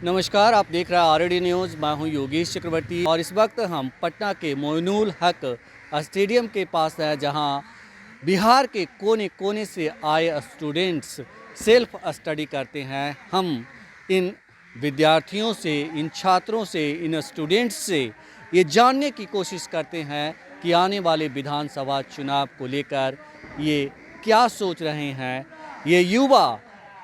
नमस्कार, आप देख रहे हैं आरडी न्यूज़। मैं हूं योगेश चक्रवर्ती और इस वक्त हम पटना के मोइनुल हक स्टेडियम के पास हैं, जहां बिहार के कोने कोने से आए स्टूडेंट्स सेल्फ स्टडी करते हैं। हम इन विद्यार्थियों से, इन छात्रों से, इन स्टूडेंट्स से ये जानने की कोशिश करते हैं कि आने वाले विधानसभा चुनाव को लेकर ये क्या सोच रहे हैं, ये युवा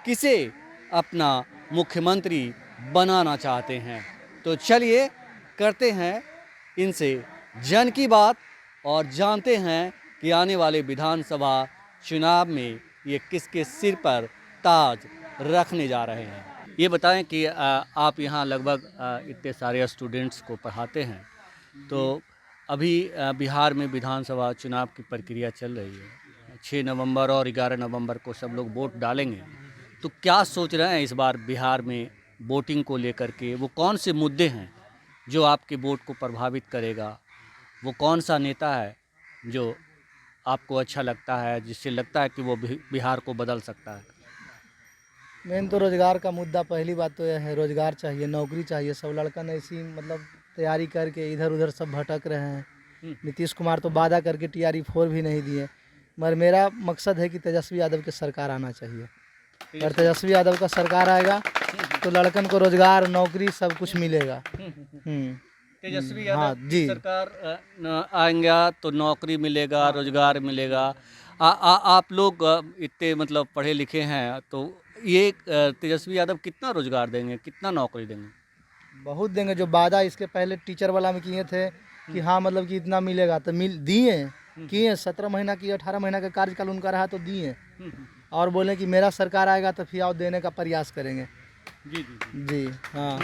किसे अपना मुख्यमंत्री बनाना चाहते हैं। तो चलिए करते हैं इनसे जन की बात और जानते हैं कि आने वाले विधानसभा चुनाव में ये किसके सिर पर ताज रखने जा रहे हैं। ये बताएं कि आप यहाँ लगभग इतने सारे स्टूडेंट्स को पढ़ाते हैं, तो अभी बिहार में विधानसभा चुनाव की प्रक्रिया चल रही है। 6 नवंबर और 11 नवंबर को सब लोग वोट डालेंगे, तो क्या सोच रहे हैं इस बार बिहार में वोटिंग को लेकर के? वो कौन से मुद्दे हैं जो आपके वोट को प्रभावित करेगा? वो कौन सा नेता है जो आपको अच्छा लगता है, जिससे लगता है कि वो बिहार को बदल सकता है? मेन तो रोज़गार का मुद्दा। पहली बात तो यह है, रोज़गार चाहिए, नौकरी चाहिए। सब लड़का ने ऐसी तैयारी करके इधर उधर सब भटक रहे हैं। नीतीश कुमार तो वादा करके TRE 4 भी नहीं दिए, मगर मेरा मकसद है कि तेजस्वी यादव की सरकार आना चाहिए। अगर तेजस्वी यादव का सरकार आएगा तो लड़कन को रोज़गार, नौकरी सब कुछ मिलेगा। तेजस्वी यादव हाँ की जी। सरकार आएंगे तो नौकरी मिलेगा, रोजगार मिलेगा। आप लोग इतने मतलब पढ़े लिखे हैं, तो ये तेजस्वी यादव कितना रोजगार देंगे, कितना नौकरी देंगे? बहुत देंगे। जो वादा इसके पहले टीचर वाला में किए थे कि हाँ मतलब कि इतना मिलेगा, तो दिए किए। 17 महीना की 18 महीना का कार्यकाल उनका रहा तो दिए, और बोले कि मेरा सरकार आएगा तो फिर और देने का प्रयास करेंगे। जी जी जी हाँ।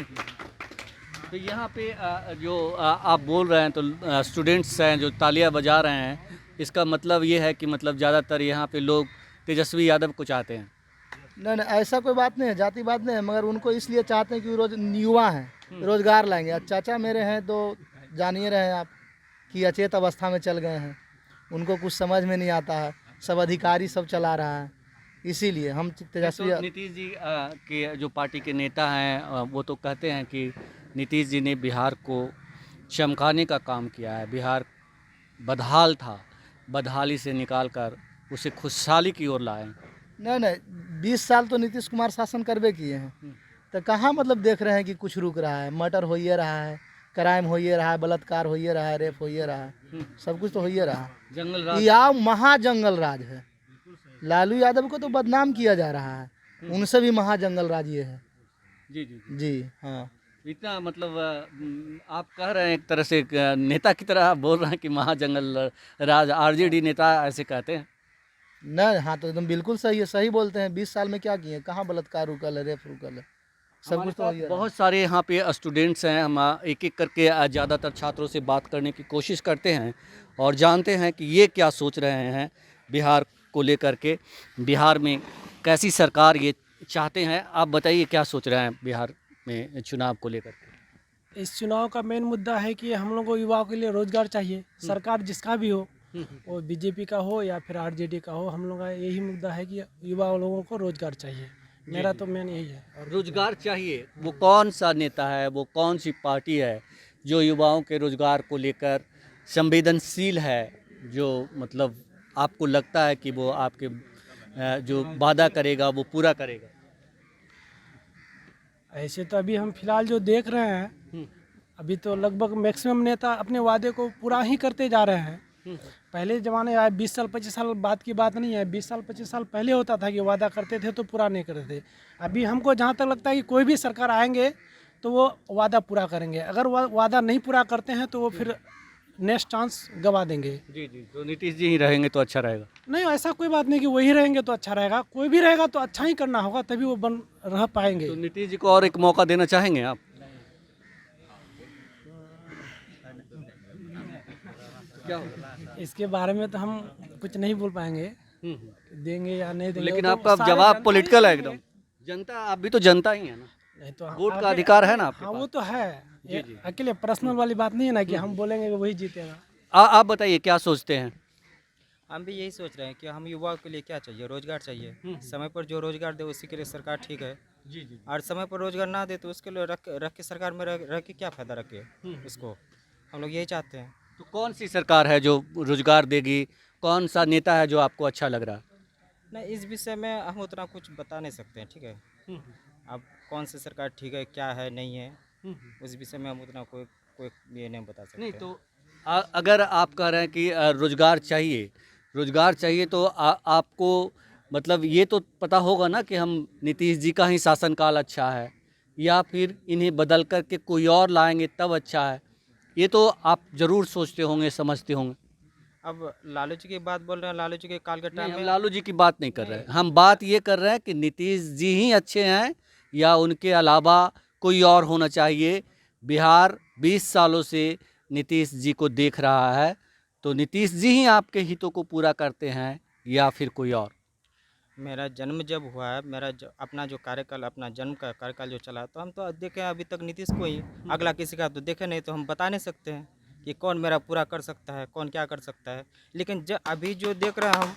तो यहाँ पे जो आप बोल रहे हैं, तो स्टूडेंट्स हैं जो तालियां बजा रहे हैं, इसका मतलब ये है कि मतलब ज़्यादातर यहाँ पे लोग तेजस्वी यादव को चाहते हैं। नहीं नहीं, ऐसा कोई बात नहीं है, जाति बात नहीं है, मगर उनको इसलिए चाहते हैं कि वो युवा हैं, रोजगार लाएंगे। अब चाचा मेरे हैं तो जानिए रहे हैं आप कि अचेत अवस्था में चल गए हैं, उनको कुछ समझ में नहीं आता है, सब अधिकारी सब चला रहा है, इसीलिए हम तेजस्वी। तो नीतीश जी के जो पार्टी के नेता हैं, वो तो कहते हैं कि नीतीश जी ने बिहार को चमकाने का काम किया है। बिहार बदहाल था, बदहाली से निकाल कर उसे खुशहाली की ओर लाए। नहीं नहीं, 20 साल तो नीतीश कुमार शासन करबे किए हैं, तो कहाँ मतलब देख रहे हैं कि कुछ रुक रहा है? मर्डर हो ही रहा है, क्राइम हो ही रहा है, बलात्कार हो ही रहा है, रेप हो ही रहा है, सब कुछ तो हो ही रहा है। जंगल राज यह महाजंगल राज है। लालू यादव को तो बदनाम किया जा रहा है, उनसे भी महाजंगल राज ये है। जी जी जी हाँ। इतना मतलब आप कह रहे हैं एक तरह से नेता की तरह आप बोल रहे हैं कि महाजंगल राज। RJD नेता ऐसे कहते हैं। नहीं हाँ, तो एकदम बिल्कुल सही है, सही बोलते हैं। 20 साल में क्या किए? कहाँ बलात्कार रुकल है, रेप रुकल है, सब कुछ तो हो ही रहा है। बहुत सारे यहाँ पे स्टूडेंट्स हैं। हम एक एक करके ज़्यादातर छात्रों से बात करने की कोशिश करते हैं और जानते हैं कि ये क्या सोच रहे हैं बिहार को लेकर के, बिहार में कैसी सरकार ये चाहते हैं। आप बताइए क्या सोच रहे हैं बिहार में चुनाव को लेकर के? इस चुनाव का मेन मुद्दा है कि हम लोगों को युवाओं के लिए रोजगार चाहिए। सरकार जिसका भी हो, वो बीजेपी का हो या फिर RJD का हो, हम लोग का यही मुद्दा है कि युवा लोगों को रोजगार चाहिए। मेरा तो मेन यही है। और रोजगार चाहिए। वो कौन सा नेता है, वो कौन सी पार्टी है जो युवाओं के रोजगार को लेकर संवेदनशील है, जो मतलब आपको लगता है कि वो आपके जो वादा करेगा वो पूरा करेगा? ऐसे तो अभी हम फिलहाल जो देख रहे हैं, अभी तो लगभग मैक्सिमम नेता अपने वादे को पूरा ही करते जा रहे हैं। पहले ज़माने आए 20 साल 25 साल बाद की बात नहीं है। 20 साल 25 साल पहले होता था कि वादा करते थे तो पूरा नहीं करते थे। अभी हमको जहाँ तक लगता है कि कोई भी सरकार आएंगे तो वो वादा पूरा करेंगे। अगर वादा नहीं पूरा करते हैं तो वो फिर नेक्स्ट चांस गवा देंगे। जी जी, तो नीतीश जी ही रहेंगे तो अच्छा रहेगा? नहीं, ऐसा कोई बात नहीं कि वही रहेंगे तो अच्छा रहेगा। कोई भी रहेगा तो अच्छा ही करना होगा, तभी वो रह पाएंगे। तो नीतीश जी को और एक मौका देना चाहेंगे आप? क्या होगा? इसके बारे में तो हम कुछ नहीं बोल पाएंगे, देंगे या नहीं देंगे। लेकिन वो तो आपका सारे जवाब जनता ही पॉलिटिकल है देंगे। एकदम। जनता, आप भी तो जनता ही है ना, नहीं तो वोट का अधिकार है ना आपके हाँ, पास। वो तो है। ये अकेले पर्सनल वाली बात नहीं है ना कि हम बोलेंगे कि वही जीतेगा। आप बताइए क्या सोचते हैं? हम भी यही सोच रहे हैं कि हम युवाओं के लिए क्या चाहिए, रोजगार चाहिए। समय पर जो रोजगार दे उसी के लिए सरकार ठीक है। जी जी और समय पर रोजगार ना दे तो उसके लिए रख के सरकार में रह के क्या फ़ायदा रखे उसको। हम लोग यही चाहते हैं। तो कौन सी सरकार है जो रोजगार देगी? कौन सा नेता है जो आपको अच्छा लग रहा नहीं, इस विषय में हम उतना कुछ बता नहीं सकते हैं, ठीक है। है? अब कौन सी सरकार ठीक है, क्या है, नहीं है, उस विषय में हम उतना कोई कोई ये नहीं बता सकते नहीं हैं। तो अगर आप कह रहे हैं कि रोजगार चाहिए तो आपको मतलब ये तो पता होगा ना कि हम नीतीश जी का ही शासनकाल अच्छा है या फिर इन्हें बदल करके कोई और लाएंगे तब अच्छा है, ये तो आप जरूर सोचते होंगे, समझते होंगे। अब लालू जी की बात बोल रहे हैं, लालू जी के काल के नहीं, टाइम हम में लालू जी की बात नहीं कर रहे हैं, हम बात ये कर रहे हैं कि नीतीश जी ही अच्छे हैं या उनके अलावा कोई और होना चाहिए। बिहार 20 सालों से नीतीश जी को देख रहा है, तो नीतीश जी ही आपके हितों को पूरा करते हैं या फिर कोई और? मेरा जन्म जब हुआ है, अपना जो कार्यकाल, अपना जन्म का कार्यकाल जो चला, तो हम तो देखे हैं अभी तक नीतीश को ही। अगला किसी का तो देखे नहीं, तो हम बता नहीं सकते हैं कि कौन मेरा पूरा कर सकता है, कौन क्या कर सकता है। लेकिन अभी जो देख रहे हैं हम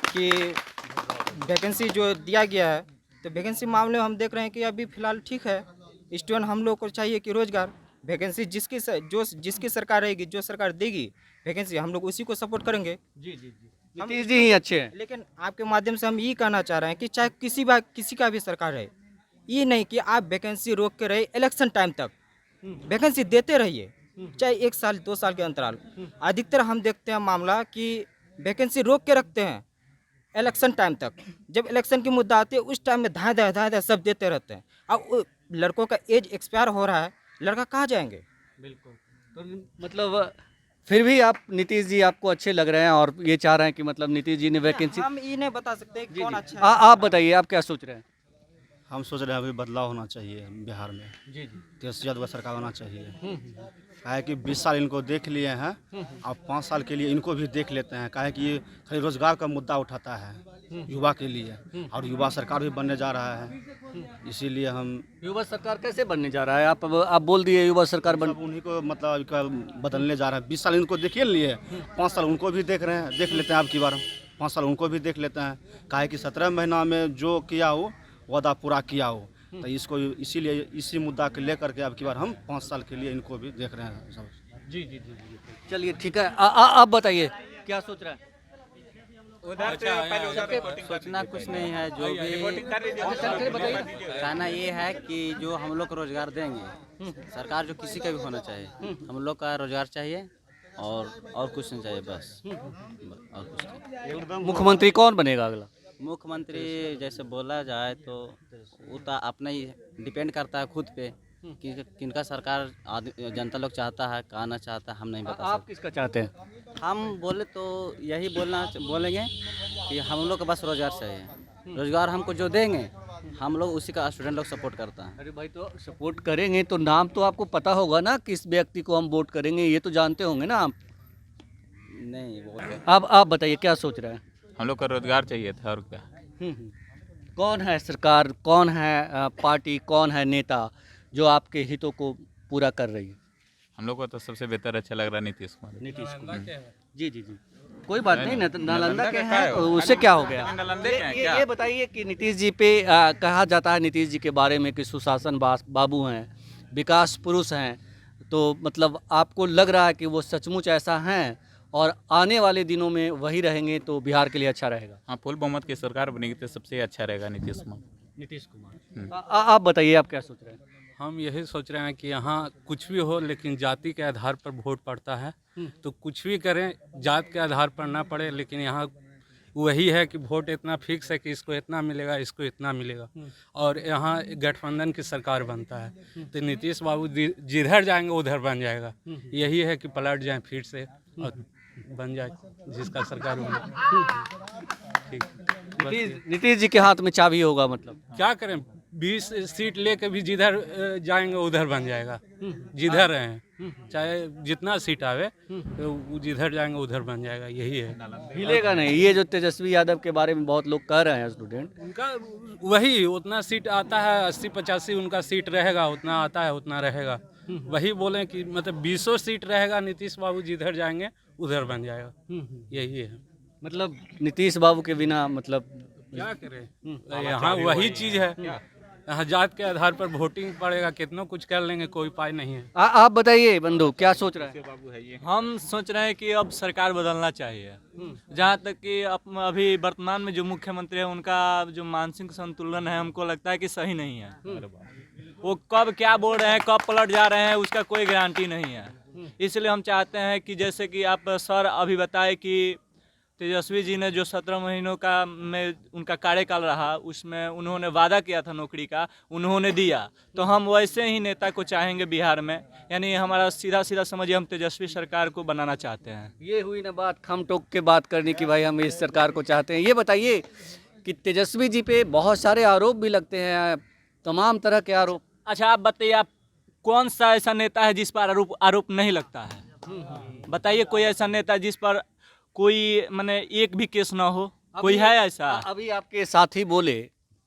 कि वैकेंसी जो दिया गया है, तो वैकेंसी मामले में हम देख रहे हैं कि अभी फ़िलहाल ठीक है। स्टूडेंट हम लोग को चाहिए कि रोज़गार, वैकेंसी जिसकी सरकार रहेगी, जो सरकार देगी वैकेंसी, हम लोग उसी को सपोर्ट करेंगे। जी जी जी, नीतीश जी ही अच्छे हैं। लेकिन आपके माध्यम से हम ये कहना चाह रहे हैं कि चाहे किसी का भी सरकार रहे, ये नहीं कि आप वैकेंसी रोक के रहे इलेक्शन टाइम तक, वैकेंसी देते रहिए, चाहे 1 साल 2 साल के अंतराल। अधिकतर हम देखते हैं मामला कि वैकेंसी रोक के रखते हैं इलेक्शन टाइम तक। जब इलेक्शन की मुद्दा आती है उस टाइम में धाए सब देते रहते हैं। अब लड़कों का एज एक्सपायर हो रहा है, लड़का कहाँ जाएंगे? बिल्कुल। तो मतलब फिर भी आप नीतीश जी आपको अच्छे लग रहे हैं और ये चाह रहे हैं कि मतलब नीतीश जी ने वैकेंसी। हम ये नहीं बता सकते कि कौन अच्छा है। आप बताइए, आप क्या सोच रहे हैं? हम सोच रहे हैं अभी बदलाव होना चाहिए बिहार में। जी जी। तेज यादव का सरकार होना चाहिए। काहे कि 20 साल इनको देख लिए हैं, अब 5 साल के लिए इनको भी देख लेते हैं। काहे कि ये खाली रोजगार का मुद्दा उठाता है युवा के लिए, और युवा सरकार भी बनने जा रहा है। इसीलिए हम युवा सरकार कैसे बनने जा रहा है? आप बोल दिए युवा सरकार बन। सब उन्हीं को मतलब इनका बदलने जा रहा है। 20 साल इनको देखिए लिए, 5 साल उनको भी देख रहे हैं, देख लेते हैं। अब की बार 5 साल उनको भी देख लेते हैं। काहे कि 17 महीना में जो किया हो वादा पूरा किया हो, तो इसको इसीलिए इसी मुद्दा को लेकर के अब की बार हम 5 साल के लिए इनको भी देख रहे हैं सब। जी जी जी जी, चलिए ठीक है। आप बताइए क्या सोच रहे हैं? सोचना कुछ नहीं है, जो भी कहना ये है कि जो हम लोग को रोजगार देंगे, सरकार जो किसी का भी होना चाहिए, हम लोग का रोजगार चाहिए और कुछ नहीं चाहिए, बस और कुछ नहीं। मुख्यमंत्री कौन बनेगा अगला? मुख्यमंत्री जैसे बोला जाए तो वो तो अपना ही डिपेंड करता है खुद पे कि किनका सरकार जनता लोग चाहता है, कहना चाहता है, हम नहीं बता आप सकते। किसका चाहते हैं? हम बोले तो यही बोलेंगे कि हम लोग को बस रोजगार चाहिए। रोजगार हमको जो देंगे हम लोग उसी का स्टूडेंट लोग सपोर्ट करता है। अरे भाई, तो सपोर्ट करेंगे तो नाम तो आपको पता होगा ना, किस व्यक्ति को हम वोट करेंगे, ये तो जानते होंगे ना आप। नहीं वो आप बताइए क्या सोच रहे हैं? हम लोग को रोजगार चाहिए था और क्या। कौन है सरकार, कौन है पार्टी, कौन है नेता जो आपके हितों को पूरा कर रही है? हम लोग को तो सबसे बेहतर अच्छा लग रहा है नीतीश कुमार। नीतीश कुमार। जी जी जी, कोई बात नहीं, नालंदा के हैं तो उससे क्या हो गया? नालंदे के हैं क्या? ये बताइए कि नीतीश जी पे कहा जाता है नीतीश जी के बारे में कि सुशासन बाबू हैं, विकास पुरुष हैं, तो मतलब आपको लग रहा है कि वो सचमुच ऐसा हैं और आने वाले दिनों में वही रहेंगे तो बिहार के लिए अच्छा रहेगा? हाँ, फुल बहुमत की सरकार बनेगी तो सबसे अच्छा रहेगा नीतीश कुमार। नीतीश कुमार। आप बताइए, आप क्या सोच रहे हैं? हम यही सोच रहे हैं कि यहाँ कुछ भी हो लेकिन जाति के आधार पर वोट पड़ता है, तो कुछ भी करें जात के आधार पर ना पड़े, लेकिन यहाँ वही है कि वोट इतना फिक्स है कि इसको इतना मिलेगा, इसको इतना मिलेगा, और यहाँ गठबंधन की सरकार बनता है तो नीतीश बाबू जिधर जाएंगे उधर बन जाएगा। यही है कि पलट जाए फिर से और बन जाए जिसका सरकार बने। ठीक, नीतीश जी के हाथ में चाबी होगा मतलब? क्या करें, 20 सीट लेके भी जिधर जाएंगे उधर बन जाएगा। जिधर रहें चाहे जितना सीट आवे तो वो जिधर जाएंगे उधर बन जाएगा, यही है। हिलेगा नहीं। ये जो तेजस्वी यादव के बारे में बहुत लोग कह रहे हैं स्टूडेंट, उनका वही उतना सीट आता है, 80-85 उनका सीट रहेगा, उतना आता है उतना रहेगा। वही बोले कि मतलब 20 सीट रहेगा, नीतीश बाबू जिधर जाएंगे उधर बन जाएगा, यही है। मतलब नीतीश बाबू के बिना मतलब क्या करें, यहाँ वही चीज़ है। यहाँ जात के आधार पर वोटिंग पड़ेगा, कितना कुछ कर लेंगे, कोई उपाय नहीं है। आप बताइए बंधु, क्या सोच रहे हैं? हम सोच रहे हैं कि अब सरकार बदलना चाहिए। जहाँ तक कि अभी वर्तमान में जो मुख्यमंत्री है उनका जो मानसिक संतुलन है हमको लगता है कि सही नहीं है। वो कब क्या बोल रहे हैं, कब पलट जा रहे हैं, उसका कोई गारंटी नहीं है। इसलिए हम चाहते हैं कि जैसे कि आप सर अभी बताए कि तेजस्वी जी ने जो 17 महीनों का में उनका कार्यकाल रहा उसमें उन्होंने वादा किया था नौकरी का, उन्होंने दिया। तो हम वैसे ही नेता को चाहेंगे बिहार में, यानी हमारा सीधा सीधा समझिए हम तेजस्वी सरकार को बनाना चाहते हैं। ये हुई ना बात खम टोक के बात करने की, भाई हम इस सरकार को चाहते हैं। ये बताइए कि तेजस्वी जी पे बहुत सारे आरोप भी लगते हैं, तमाम तरह के आरोप। अच्छा आप बताइए, आप कौन सा ऐसा नेता है जिस पर आरोप नहीं लगता है? बताइए कोई ऐसा नेता जिस पर कोई माने एक भी केस ना हो, कोई है ऐसा? अभी आपके साथी बोले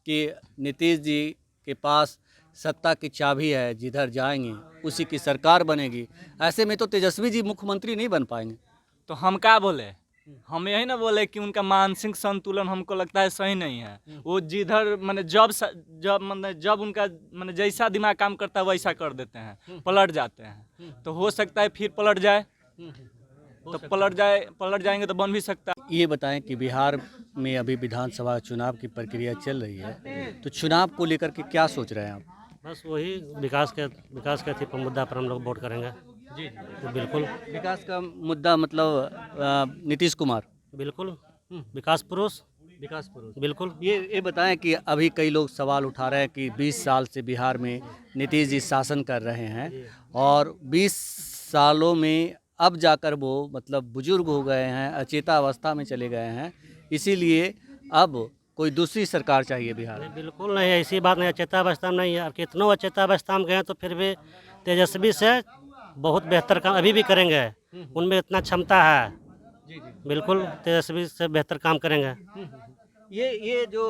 कि नीतीश जी के पास सत्ता की चाबी है, जिधर जाएंगे उसी की सरकार बनेगी। ऐसे में तो तेजस्वी जी मुख्यमंत्री नहीं बन पाएंगे। तो हम क्या बोले? हम यही ना बोले कि उनका मानसिक संतुलन हमको लगता है सही नहीं है। वो जिधर माने जब उनका माने जैसा दिमाग काम करता है वैसा कर देते हैं, पलट जाते हैं। तो हो सकता है फिर पलट जाए, तो पलट जाएंगे तो बन भी सकता है। ये बताएं कि बिहार में अभी विधानसभा चुनाव की प्रक्रिया चल रही है, तो चुनाव को लेकर के क्या सोच रहे हैं आप? बस वही विकास के थी मुद्दा पर हम लोग वोट करेंगे। जी तो बिल्कुल विकास का मुद्दा मतलब नीतीश कुमार, बिल्कुल विकास पुरुष बिल्कुल। ये बताएं कि अभी कई लोग सवाल उठा रहे हैं कि 20 साल से बिहार में नीतीश जी शासन कर रहे हैं और 20 सालों में अब जाकर वो मतलब बुजुर्ग हो गए हैं, अचेता अवस्था में चले गए हैं, इसीलिए अब कोई दूसरी सरकार चाहिए बिहार में। बिल्कुल नहीं, ऐसी बात नहीं, अचेता अवस्था में नहीं है। कितनों अचेता अवस्था में गए तो फिर भी तेजस्वी से बहुत बेहतर काम अभी भी करेंगे, उनमें इतना क्षमता है। बिल्कुल तेजस्वी से बेहतर काम करेंगे। ये जो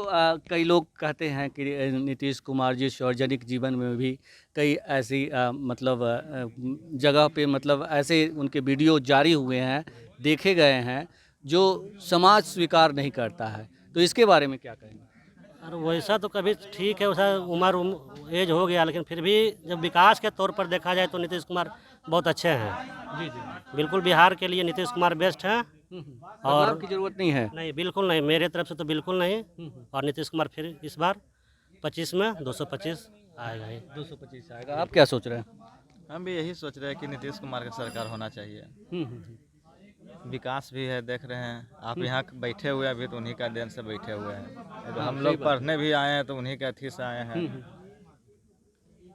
कई लोग कहते हैं कि नीतीश कुमार जी सार्वजनिक जीवन में भी कई ऐसी मतलब जगह पे मतलब ऐसे उनके वीडियो जारी हुए हैं, देखे गए हैं, जो समाज स्वीकार नहीं करता है, तो इसके बारे में क्या कहेंगे? और वैसा तो कभी ठीक है, वैसा उम्र एज हो गया, लेकिन फिर भी जब विकास के तौर पर देखा जाए तो नीतीश कुमार बहुत अच्छे हैं। जी बिल्कुल, बिहार के लिए नीतीश कुमार बेस्ट हैं और की जरूरत नहीं है। नहीं, बिल्कुल नहीं, मेरे तरफ से तो बिल्कुल नहीं। और नीतीश कुमार फिर इस बार 25 में 225 आएगा ही। 225 आएगा। आप क्या सोच रहे हैं? हम भी यही सोच रहे हैं कि नीतीश कुमार का सरकार होना चाहिए। विकास भी है, देख रहे हैं आप यहाँ बैठे हुए अभी तो उन्हीं का देन से बैठे हुए हैं। तो हम लोग पढ़ने भी आए हैं तो उन्हीं के अथी से आए हैं।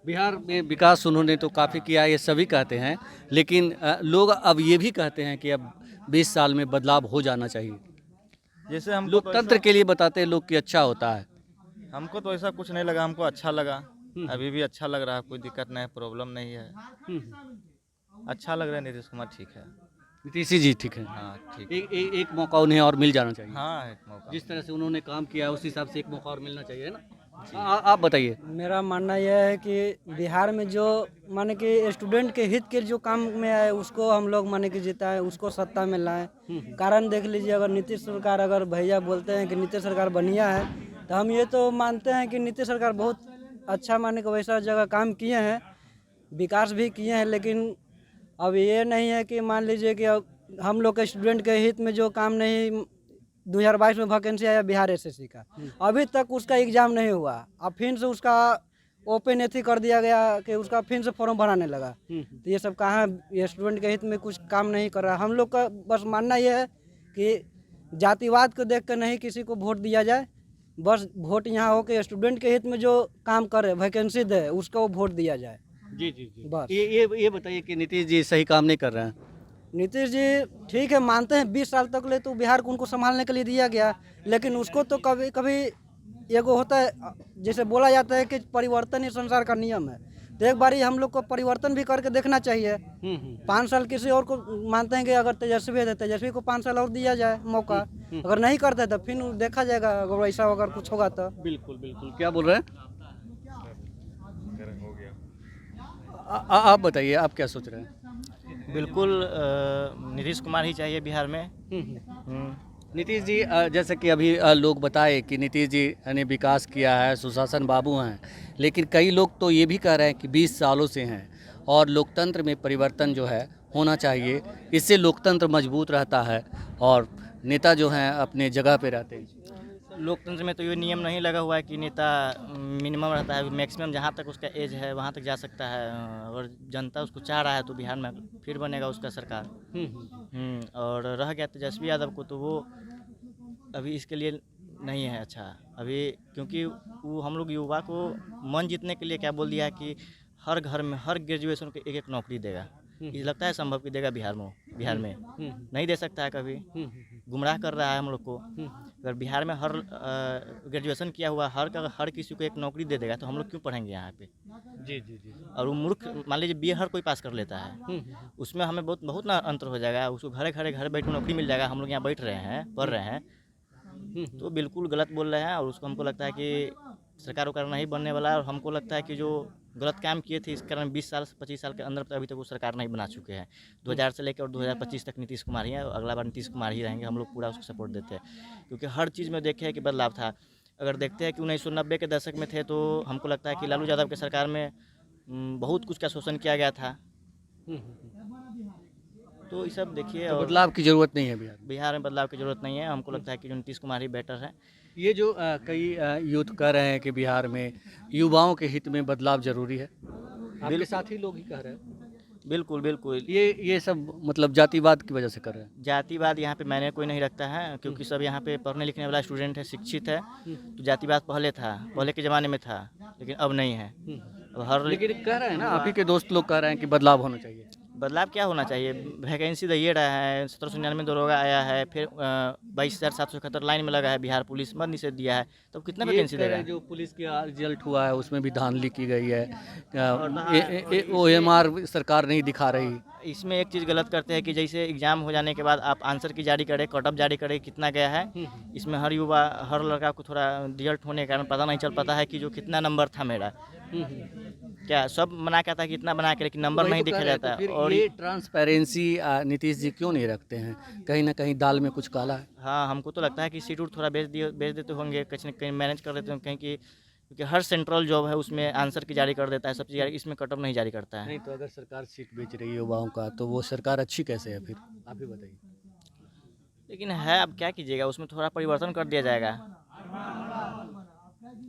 बिहार में विकास उन्होंने तो काफ़ी किया, ये सभी कहते हैं, लेकिन लोग अब ये भी कहते हैं कि अब 20 साल में बदलाव हो जाना चाहिए। जैसे हम लोकतंत्र के लिए बताते हैं लोग कि अच्छा होता है। हमको तो ऐसा कुछ नहीं लगा, हमको अच्छा लगा, अभी भी अच्छा लग रहा है, कोई दिक्कत नहीं है, प्रॉब्लम नहीं है, अच्छा लग रहा है। नीतीश कुमार ठीक है, नीतीश जी ठीक है। हाँ ठीक। एक मौका उन्हें और मिल जाना चाहिए। हाँ एक मौका, जिस तरह से उन्होंने काम किया उस हिसाब से एक मौका और मिलना चाहिए, है ना? आप बताइए। मेरा मानना यह है कि बिहार में जो माने कि स्टूडेंट के हित के जो काम में है उसको हम लोग माने कि जिताएं, उसको सत्ता में लाएं। कारण देख लीजिए, अगर नीतीश सरकार, अगर भैया बोलते हैं कि नीतीश सरकार बढ़िया है, तो हम ये तो मानते हैं कि नीतीश सरकार बहुत अच्छा माने कि वैसा जगह काम किए हैं, विकास भी किए हैं। लेकिन अब ये नहीं है कि मान लीजिए कि अब हम लोग के स्टूडेंट के हित में जो काम नहीं, 2022 में वैकेंसी आया बिहार एसएससी का, अभी तक उसका एग्ज़ाम नहीं हुआ। अब फिर से उसका ओपन एथी कर दिया गया कि उसका फिर से फॉर्म भराने लगा। तो ये सब कहाँ, ये स्टूडेंट के हित में कुछ काम नहीं कर रहा। हम लोग का बस मानना यह है कि जातिवाद को देख कर नहीं किसी को वोट दिया जाए, बस वोट यहाँ हो कि स्टूडेंट के हित में जो काम करे, वैकेंसी दे, उसको वोट दिया जाए। जी बस ये बताइए कि नीतीश जी सही काम नहीं कर रहे हैं। नीतीश जी ठीक है, मानते हैं 20 साल तक ले तो बिहार को उनको संभालने के लिए दिया गया, लेकिन उसको तो कभी कभी एगो होता है, जैसे बोला जाता है कि परिवर्तन ही संसार का नियम है, तो एक बार हम लोग को परिवर्तन भी करके देखना चाहिए। 5 साल किसी और को मानते हैं कि अगर तेजस्वी है तो तेजस्वी को 5 साल और दिया जाए मौका, अगर नहीं करते तो फिर देखा जाएगा, अगर ऐसा अगर कुछ होगा तो। बिल्कुल। क्या बोल रहे हैं? आप बताइए, आप क्या सोच रहे हैं? बिल्कुल नीतीश कुमार ही चाहिए बिहार में। नीतीश जी जैसे कि अभी लोग बताए कि नीतीश जी ने विकास किया है, सुशासन बाबू हैं, लेकिन कई लोग तो ये भी कह रहे हैं कि 20 सालों से हैं और लोकतंत्र में परिवर्तन जो है होना चाहिए, इससे लोकतंत्र मजबूत रहता है और नेता जो हैं अपने जगह पे रहते हैं। लोकतंत्र में तो ये नियम नहीं लगा हुआ है कि नेता मिनिमम रहता है, मैक्सिमम जहाँ तक उसका एज है वहाँ तक जा सकता है। अगर जनता उसको चाह रहा है तो बिहार में फिर बनेगा उसका सरकार। और रह गया तेजस्वी यादव को, तो वो अभी इसके लिए नहीं है अच्छा अभी, क्योंकि वो हम लोग युवा को मन जीतने के लिए क्या बोल दिया है कि हर घर में हर ग्रेजुएशन को एक एक नौकरी देगा। ये लगता है संभव कि देगा बिहार में नहीं दे सकता है कभी। गुमराह कर रहा है हम लोग को। अगर बिहार में हर ग्रेजुएशन किया हुआ हर किसी को एक नौकरी दे देगा तो हम लोग क्यों पढ़ेंगे यहाँ पे। जी जी जी। और वो मूर्ख, मान लीजिए बीए हर कोई पास कर लेता है, उसमें हमें बहुत ना अंतर हो जाएगा। उसको घर बैठे नौकरी मिल जाएगा, हम लोग यहाँ बैठ रहे हैं पढ़ रहे हैं, तो बिल्कुल गलत बोल रहे हैं। और उसको हमको लगता है कि सरकार वकार नहीं बनने वाला है। और हमको लगता है कि जो गलत काम किए थे इस कारण 20 साल 25 साल के अंदर अभी तक वो सरकार नहीं बना चुके हैं। 2000 से लेकर 2025 तक नीतीश कुमार ही है, और अगला बार नीतीश कुमार ही रहेंगे। हम लोग पूरा उसको सपोर्ट देते हैं, क्योंकि हर चीज़ में देखे हैं कि बदलाव था। अगर देखते हैं कि 1990 के दशक में थे तो हमको लगता है कि लालू यादव के सरकार में बहुत कुछ का शोषण किया गया था। तो ये सब देखिए, तो और बदलाव की ज़रूरत नहीं है बिहार में बदलाव की ज़रूरत नहीं है। हमको लगता है कि जो नीतीश कुमार ही बेटर है। ये जो कई यूथ कह रहे हैं कि बिहार में युवाओं के हित में बदलाव जरूरी है, आपके साथी लोग ही कह रहे हैं। बिल्कुल बिल्कुल। ये सब मतलब जातिवाद की वजह से कर रहे हैं। जातिवाद यहाँ पे मैंने कोई नहीं रखता है, क्योंकि सब यहाँ पे पढ़ने लिखने वाला स्टूडेंट है, शिक्षित है। तो जातिवाद पहले के ज़माने में था, लेकिन अब नहीं है। अब लेकिन कह रहे हैं ना, आप ही के दोस्त लोग कह रहे हैं कि बदलाव होना चाहिए। बदलाव क्या होना चाहिए? वैकेंसी दे रहा है, 1799 दरोगा आया है, फिर 22,771 लाइन में लगा है। बिहार पुलिस मत निषेध दिया है, तो कितना वैकेंसी देगा? जो पुलिस का रिजल्ट हुआ है उसमें भी धांधली की गई है, OMR सरकार नहीं दिखा रही। इसमें एक चीज़ गलत करते हैं कि जैसे एग्जाम हो जाने के बाद आप आंसर की जारी करें, कटअप जारी करें कितना गया है। इसमें हर युवा हर लड़का को थोड़ा रिजल्ट होने के कारण पता नहीं चल पाता है कि जो कितना नंबर था मेरा। क्या सब बना के आता है कि इतना बना के, लेकिन नंबर नहीं दिखा जाता। और ये ट्रांसपेरेंसी नीतीश जी क्यों नहीं रखते हैं? कहीं ना कहीं दाल में कुछ काला है। हाँ, हमको तो लगता है कि सीट उट थोड़ा बेच देते होंगे, कहीं मैनेज कर देते होंगे, कहीं कि क्योंकि हर सेंट्रल जॉब है उसमें आंसर की जारी कर देता है, सब चीज़ इसमें कटअप नहीं जारी करता है। नहीं तो अगर सरकार सीट बेच रही है युवाओं का, तो वो सरकार अच्छी कैसे है फिर? आप ही बताइए। लेकिन है, अब क्या कीजिएगा, उसमें थोड़ा परिवर्तन कर दिया जाएगा।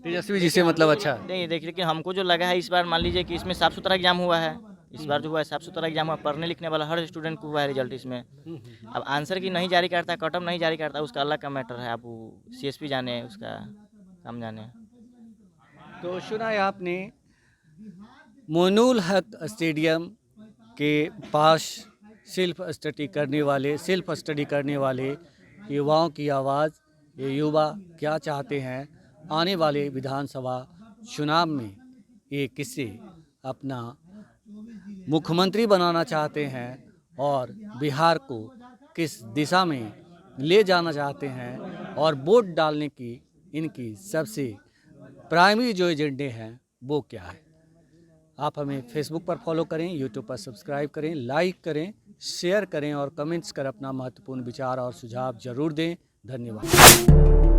तेजस्वी जी से मतलब अच्छा नहीं देखिए, लेकिन हमको जो लगा है इस बार, मान लीजिए कि इसमें साफ सुथरा एग्जाम हुआ है। इस बार जो हुआ है साफ सुथरा एग्जाम हुआ, पढ़ने लिखने वाला हर स्टूडेंट को हुआ है रिजल्ट इसमें। अब आंसर की नहीं जारी करता, कटअप नहीं जारी करता, उसका अलग का मैटर है। आप CSP जाने, उसका काम जाने। तो सुना है आपने, मोइनुल हक स्टेडियम के पास सेल्फ स्टडी करने वाले युवाओं की आवाज़। ये युवा क्या चाहते हैं आने वाले विधानसभा चुनाव में? ये किसे अपना मुख्यमंत्री बनाना चाहते हैं और बिहार को किस दिशा में ले जाना चाहते हैं, और वोट डालने की इनकी सबसे प्राइमरी जो एजेंडे हैं वो क्या है? आप हमें फेसबुक पर फॉलो करें, यूट्यूब पर सब्सक्राइब करें, लाइक करें, शेयर करें और कमेंट्स कर अपना महत्वपूर्ण विचार और सुझाव जरूर दें। धन्यवाद।